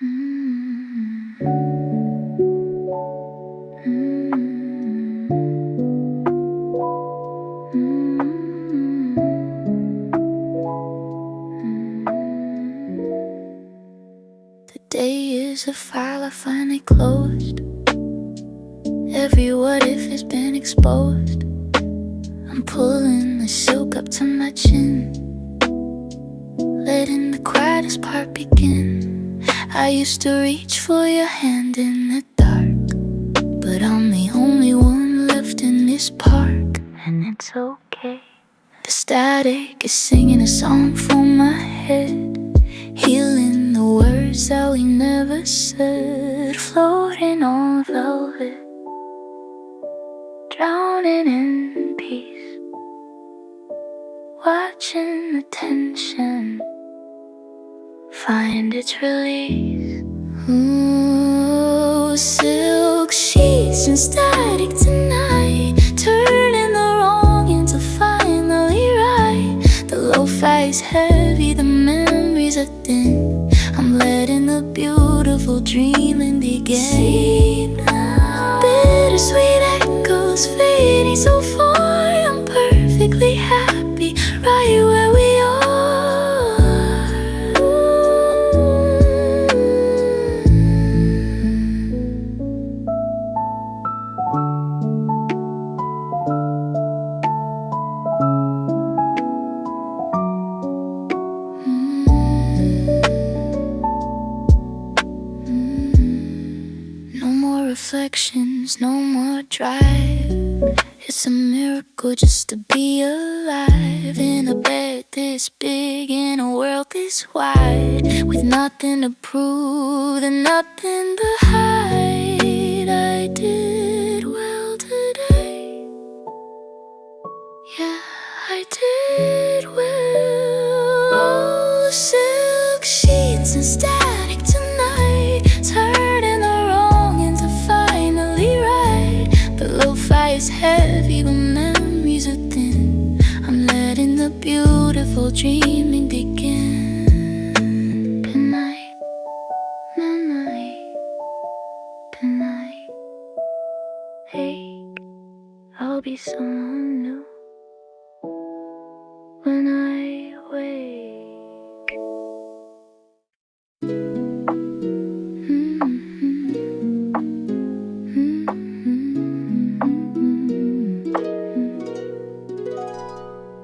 Today is a file I finally closed. Every what if has been exposed. I'm pulling the silk up to my chin, letting the quietest part begin. I used to reach for your hand in the dark, but I'm the only one left in this park, and it's okay. The static is singing a song for my head, healing the words that we never said. Floating on velvet, drowning in peace, watching the tension find its release. Ooh, silk sheets and static tonight, turning the wrong into finally right. The lo-fi is heavy, the memories are thin. I'm letting the beautiful dreaming begin. Sleep now. Bittersweet echoes fading so far. I'm perfectly happy right where we are. No more reflections, no more drive. It's a miracle just to be alive, in a bed this big, in a world this wide, with nothing to prove and nothing to hide. I did well today. Yeah, I did well. Silk sheets and static tonight, turning the wrong into finally right. The lo-fi is heavy, but memories are thin. I'm letting the beautiful dreaming begin. Good night, good night, good night. Hey, I'll be someone new when I wake.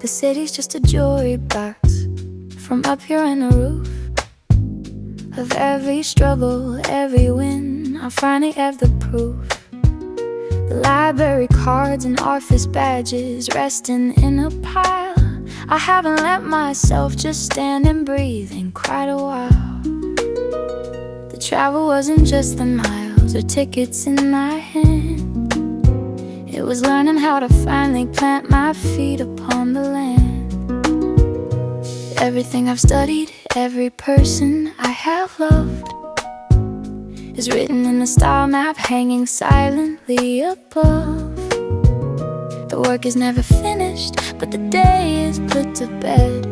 The city's just a jewelry box from up here on the roof of every struggle, every win. I finally have the proof. The library cards and office badges resting in a pile. I haven't let myself just stand and breathe in quite a while. The travel wasn't just the miles or tickets in my hand. It was learning how to finally plant my feet upon the land. Everything I've studied, every person I have loved, is written in the star map hanging silently above. The work is never finished, but the day is put to bed.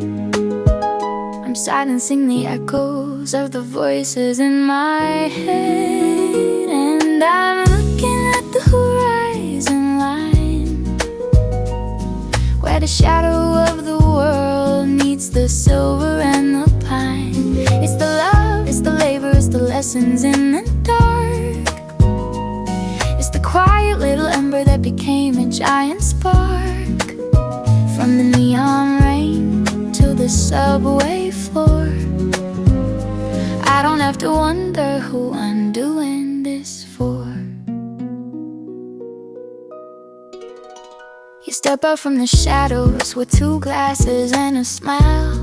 I'm silencing the echoes of the voices in my head, and I'm looking at the horizon line, where the shadow of the world meets the silver and the pine. It's the love, it's the labor, it's the lessons in the dark. It's the quiet little ember that became a giant spark. From the neon rain to the subway floor, I don't have to wonder who I'm doing this for. You step out from the shadows with 2 glasses and a smile.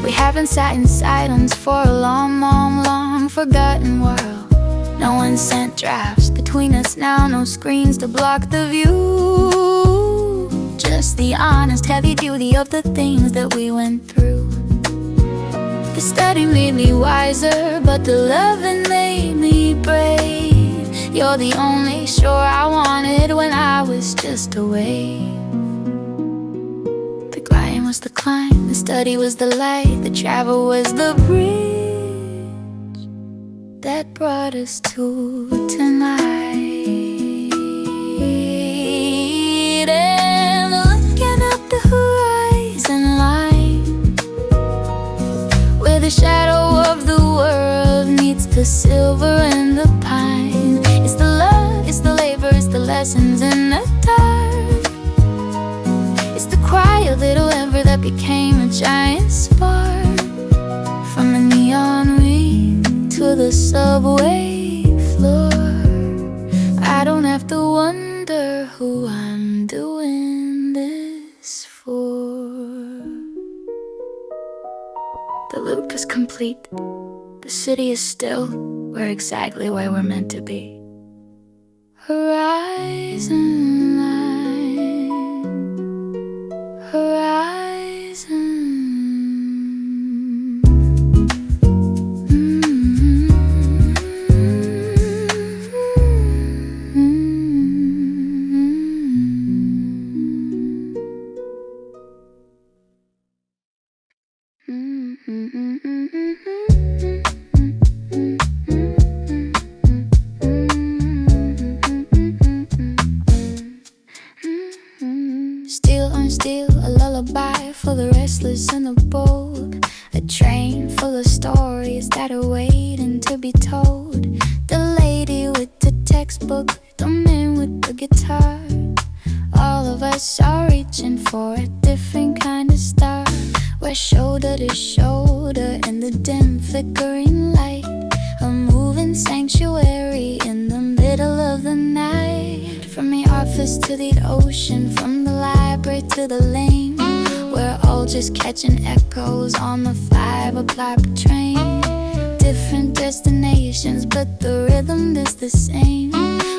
We haven't sat in silence for a long, long, long forgotten world. No one sent drafts between us now, no screens to block the view. Just the honest, heavy duty of the things that we went through. The study made me wiser, but the loving made me brave. You're the only shore I wanted when I was just a wave. The grind was the climb, the study was the light, the travel was the bridge. brought us to tonight. And looking up the horizon line, where the shadow of the world meets the silver and the pine. It's the love, it's the labor, it's the lessons in the dark. It's the quiet little ember that became a giant spark. From the neon ring to the subway floor, I don't have to wonder who I'm doing this for. The loop is complete. The city is still. We're exactly where we're meant to be. Horizon line, horizon. Steel on steel, a lullaby for the restless and the bold. A train full of stories that are waiting to be told. The lady with the textbook, the man with the guitar. All of us are reaching for a different kind of star. We're shoulder to shoulder in the dim flickering light. A moving sanctuary in the middle of the night. From the office to the ocean, from the library to the lane, we're all just catching echoes on the 5 o'clock train. Different destinations, but the rhythm is the same.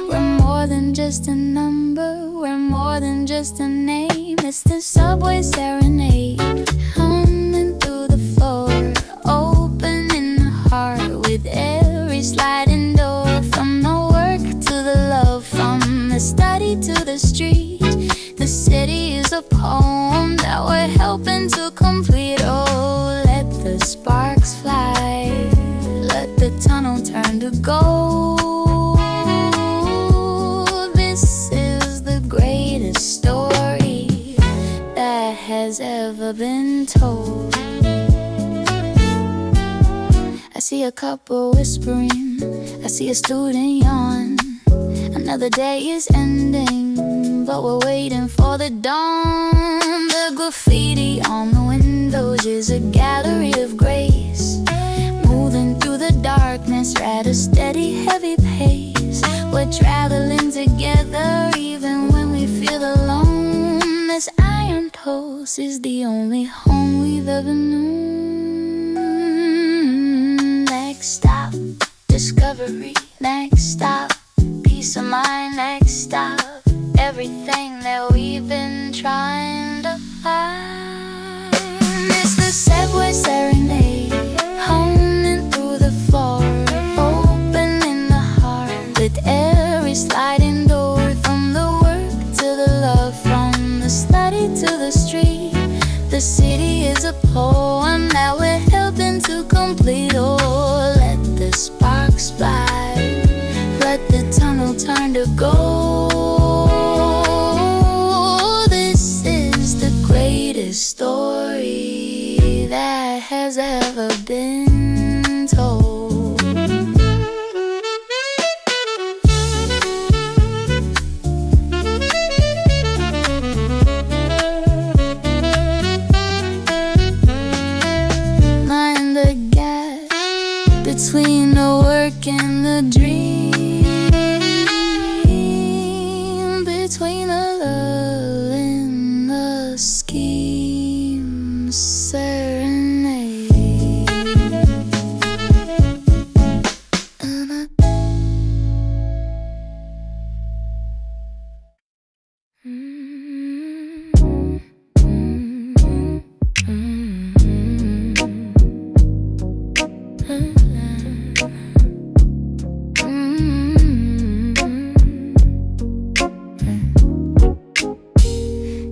We're more than just a number, we're more than just a name. It's the subway serenade, humming through the floor, opening the heart with every sliding door. From the work to the love, from the study to the street, the city is a poem that we're helping to complete. Oh, let the sparks fly, let the tunnel turn to gold. This is the greatest story that has ever been told. I see a couple whispering, I see a student yawn. Another day is ending, but we're waiting for the dawn. The graffiti on the windows is a gallery of grace, moving through the darkness at a steady, heavy pace. We're traveling together even when we feel alone. This iron post is the only home we've ever known. Next stop, discovery. Next stop, peace of mind. Next stop, everything that we've been trying to find. It's the subway serenade, humming through the floor, opening the heart with every sliding door. From the work to the love, from the study to the street, the city is a poem that we're helping to complete. Oh, let the sparks fly, let the tunnel turn to gold. This is the greatest story that has ever been told. Mind the gap between the work and the dream, between the love and the scheme. Serenade.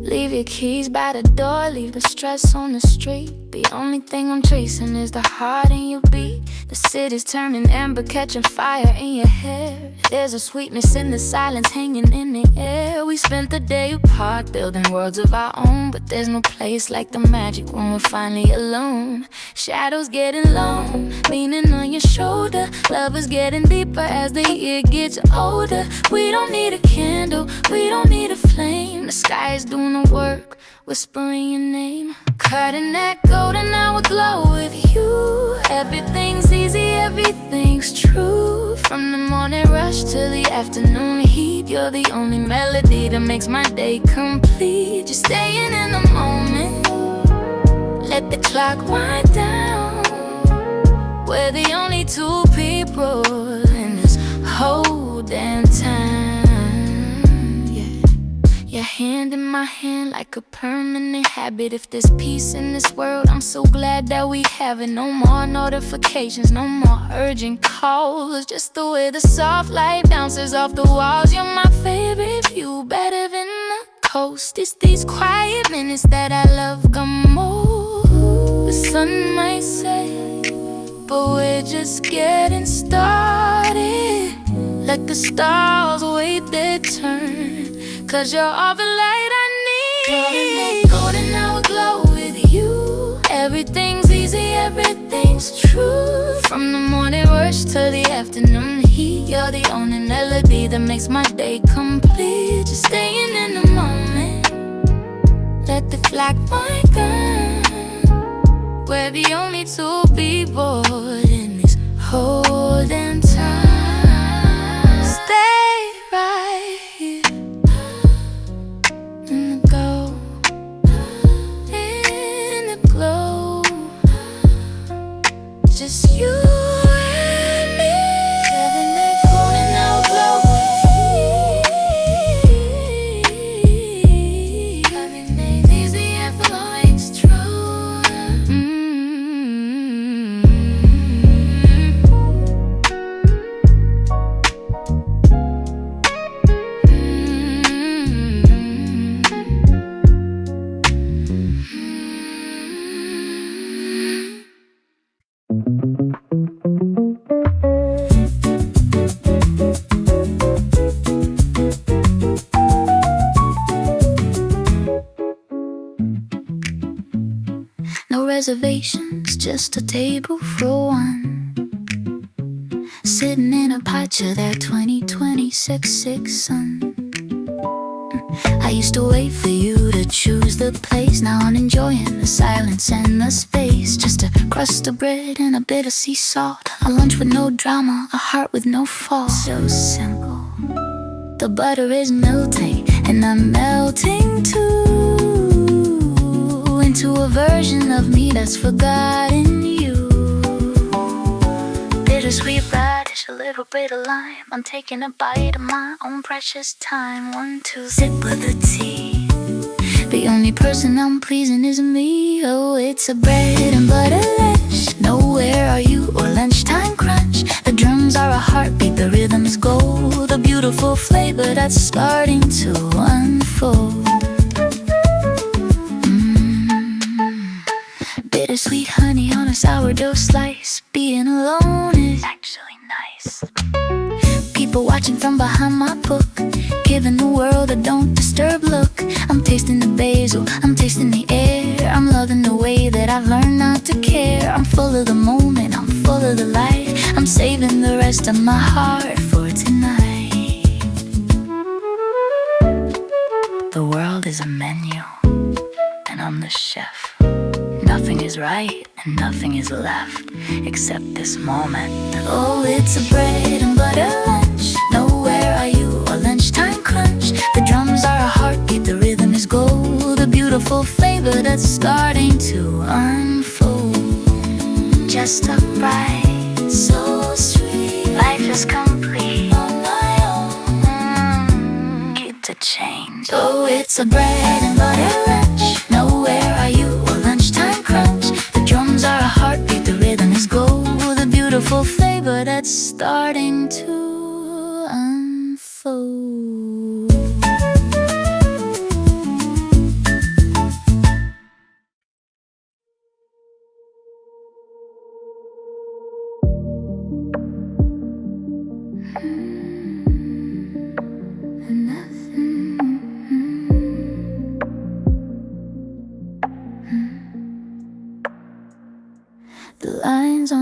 Leave your keys by the door, leave the stress on the street. The only thing I'm chasing is the heart in your beat. The The city's turning amber, catching fire in your hair. There's a sweetness in the silence hanging in the air. We spent the day apart, building worlds of our own, but there's no place like the magic when we're finally alone. Shadows getting long, leaning on your shoulder. Love is getting deeper as the year gets older. We don't need a candle, we don't need a flame. The sky is doing the work, whispering your name. Cutting that golden hour glow with you. Everything's easy, everything's true. From the morning rush to the afternoon heat, you're the only melody that makes my day complete. Just staying in the moment, let the clock wind down. We're the only two people in this whole damn town. Your hand in my hand like a permanent habit. If there's peace in this world, I'm so glad that we have it. No more notifications, no more urgent calls. Just the way the soft light bounces off the walls. You're my favorite view, better than the coast. It's these quiet minutes that I love the most. The sun might set, but we're just getting started. Let the stars wait their turn, 'cause you're all the light I need. Golden hour glow with you. Everything's easy, everything's true. From the morning rush to the afternoon heat, you're the only melody that makes my day complete. Just staying in the moment, let the clock wind down. We're the only two people in this whole damn time. Stay right here in the glow, in the glow. Just you and me. Having that golden hour glow. Everything's easy, everything's true. No reservations, just a table for one. Sitting in a picture that 2026 sun. I used to wait for you to choose the place. Now I'm enjoying the silence and the space. Just a crust of bread and a bit of sea salt. A lunch with no drama, a heart with no fault. So simple. The butter is melting and I'm melting too, into a version of me that's forgotten you. Bittersweet radish, a little bit of lime. I'm taking a bite of my own precious time. 1, 2, sip of the tea. The only person I'm pleasing is me. Oh, it's a bread and butter lunch. Nowhere are you or lunchtime crunch. The drums are a heartbeat, the rhythm is gold. A beautiful flavor that's starting to unfold. Bittersweet honey on a sourdough slice. Being alone is actually nice. People watching from behind my book, giving the world a don't disturb look. I'm tasting the basil, I'm tasting the air. I'm loving the way that I've learned not to care. I'm full of the moment, I'm full of the light. I'm saving the rest of my heart for tonight. The world is a menu, and I'm the chef. Nothing is right and nothing is left except this moment. Oh, it's a bread and butter lunch. Nowhere are you or lunchtime crunch. The drums are a heartbeat, the rhythm is gold. A beautiful flavor that's starting to unfold. Just upright, so sweet. Life is complete on my own. Keep the change. Oh, it's a bread and butter lunch. Nowhere are you or lunchtime crunch. The drums are a heartbeat, the rhythm is gold. A beautiful flavor that's starting to unfold.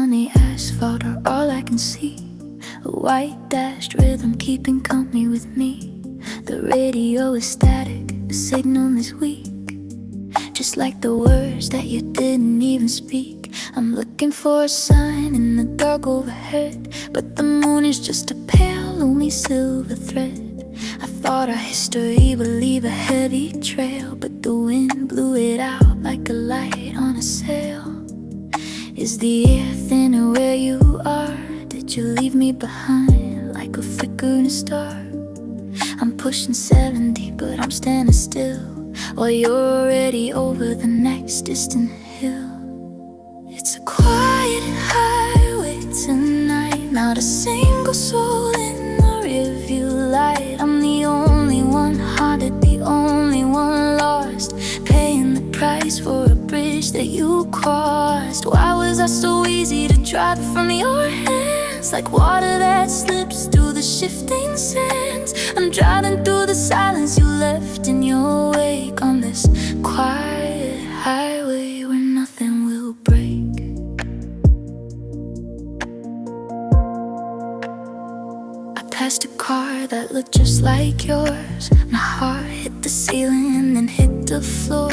on the asphalt are all I can see. A white dashed rhythm keeping company with me. The radio is static, the signal is weak, just like the words that you didn't even speak. I'm looking for a sign in the dark overhead, but the moon is just a pale, lonely silver thread. I thought our history would leave a heavy trail, but the wind blew it out like a light on a sail. Is the air thinner where you are? Did you leave me behind like a flickering star? I'm pushing 70, but I'm standing still, while you're already over the next distant hill. It's a quiet highway tonight, not a single soul in the rearview light. I'm the only one haunted, the only one lost, paying the price for a bridge that you crossed. Why was I so easy to drop from your hands, like water that slips through the shifting sands? I'm driving through the silence you left in your wake, on this quiet highway where nothing will break. I passed a car that looked just like yours. My heart hit the ceiling and then hit the floor,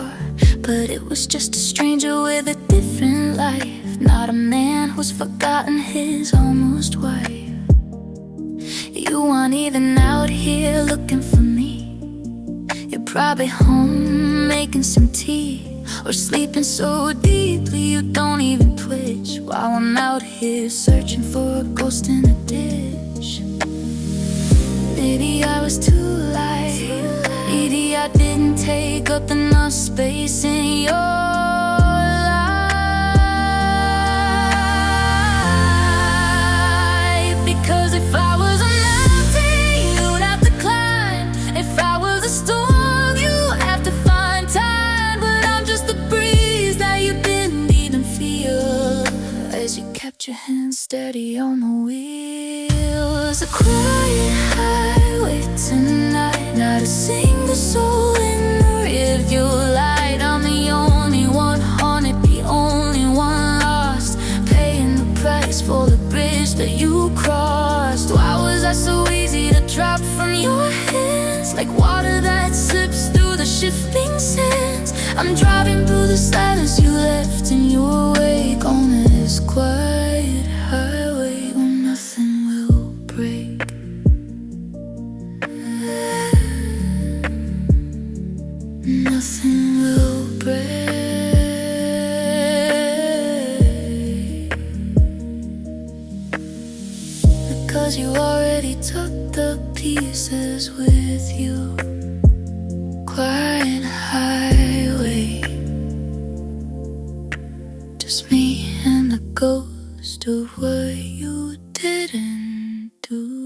but it was just a stranger with a different life, not a man who's forgotten his almost wife. You aren't even out here looking for me. You're probably home making some tea, or sleeping so deeply you don't even twitch, while I'm out here searching for a ghost in a ditch. Maybe I was too light, maybe I didn't take up enough space in your life. Because if I was a mountain, you'd have to climb. If I was a storm, you'd have to find time. But I'm just the breeze that you didn't even feel, as you kept your hands steady on the wheel. It's a quiet highway tonight, not a single soul in the rearview light. I'm the only one haunted, the only one lost, paying the price for the bridge that you crossed. Why was I so easy to drop from your hands, like water that slips through the shifting sands? I'm driving through the silence you left in your wake, on this quiet highway where nothing will break. Nothing will break, because you already took the pieces with you. Quiet highway, just me and the ghost of what you didn't do.